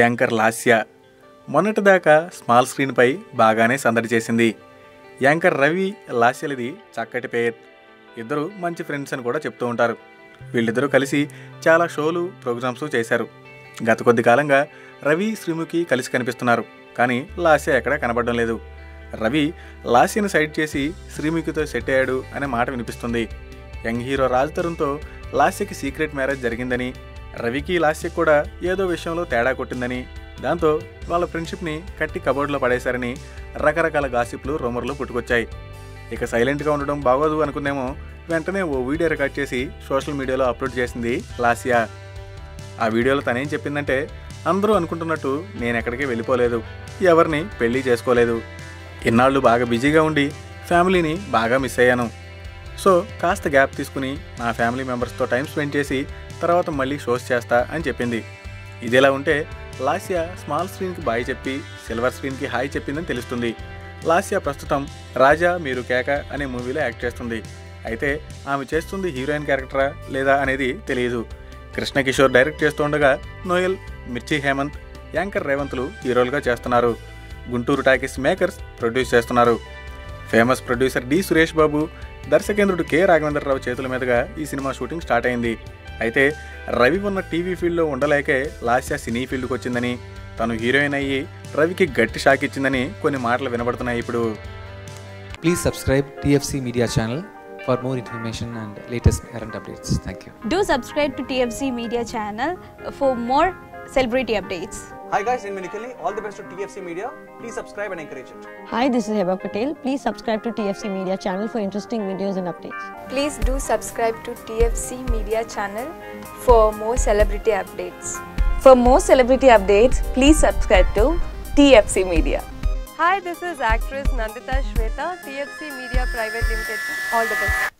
Anchor Lasya మొన్నటిదాకా small స్క్రీన్పై బాగానే సందడి చేసింది. యాంకర్ రవి లాస్యలది చక్కటి పేర్. ఇద్దరు మంచి ఫ్రెండ్స్ అని కూడా చెప్తూ ఉంటారు. వీళ్ళిద్దరూ కలిసి చాలా షోలు ప్రోగ్రామ్స్ చేశారు. గత కొద్ది కాలంగా రవి శ్రీముఖి కలిసి కనిపిస్తున్నారు. కానీ లాస్య ఎక్కడా కనబడడం లేదు. రవి లాస్యను సైడ్ చేసి శ్రీముఖితో సెట్ అయ్యాడు అనే మాట వినిపిస్తుంది. యంగ్ హీరో రాజ్ తరుణ్తో లాస్యకి సీక్రెట్ మ్యారేజ్ జరిగిందని, రవికి లాస్యకి కూడా ఏదో విషయంలో తేడా కొట్టిందని, దాంతో వాళ్ళ ఫ్రెండ్షిప్ని కట్టి కబోర్డ్లో పడేశారని రకరకాల గాసిప్లు రూమర్లు పుట్టుకొచ్చాయి. ఇక సైలెంట్గా ఉండడం బాగోదు అనుకుందేమో వెంటనే ఓ వీడియో రికార్డ్ చేసి సోషల్ మీడియాలో అప్లోడ్ చేసింది లాస్య. ఆ వీడియోలో తనేం చెప్పిందంటే, అందరూ అనుకుంటున్నట్టు నేను ఎక్కడికి వెళ్ళిపోలేదు, ఎవరిని పెళ్లి చేసుకోలేదు. ఇన్నాళ్ళు బాగా బిజీగా ఉండి ఫ్యామిలీని బాగా మిస్ అయ్యాను. సో కాస్త గ్యాప్ తీసుకుని నా ఫ్యామిలీ మెంబర్స్తో టైం స్పెండ్ చేసి తర్వాత మళ్ళీ షోస్ చేస్తా అని చెప్పింది. ఇదిలా ఉంటే లాస్య స్మాల్ స్క్రీన్కి బాయ్ చెప్పి సిల్వర్ స్క్రీన్కి హాయ్ చెప్పిందని తెలుస్తుంది. లాస్య ప్రస్తుతం రాజా మీరు కేక అనే మూవీలో యాక్ట్ చేస్తుంది. అయితే ఆమె చేస్తుంది హీరోయిన్ క్యారెక్టరా లేదా అనేది తెలియదు. కృష్ణ కిషోర్ డైరెక్ట్ చేస్తుండగా నోయల్, మిర్చి హేమంత్, యాంకర్ రేవంత్లు హీరోలుగా చేస్తున్నారు. గుంటూరు టాకీస్ మేకర్స్ ప్రొడ్యూస్ చేస్తున్నారు. Famous producer D Suresh Babu, దర్శకేంద్రుడు K Raghavendra Rao చేతుల మీదుగా ఈ సినిమా షూటింగ్ స్టార్ట్ అయింది. అయితే రవి ఉన్న టీవీ ఫీల్డ్లో ఉండలేకే లాస్య సినీ ఫీల్డ్కి వచ్చిందని, తను హీరోయిన్ అయ్యి రవికి గట్టి షాక్ ఇచ్చిందని కొన్ని మాటలు వినబడుతున్నాయి ఇప్పుడు. Please subscribe TFC Media channel for more information and latest current updates. Thank you. Do subscribe to TFC Media channel for more celebrity updates. Hi guys, in Minikali, all the best to TFC Media. Please subscribe and encourage it. Hi, this is Heba Patel. Please subscribe to TFC Media channel for interesting videos and updates. Please do subscribe to TFC Media channel for more celebrity updates. For more celebrity updates, please subscribe to TFC Media. Hi, this is actress Nandita Shweta, TFC Media Private Limited. All the best.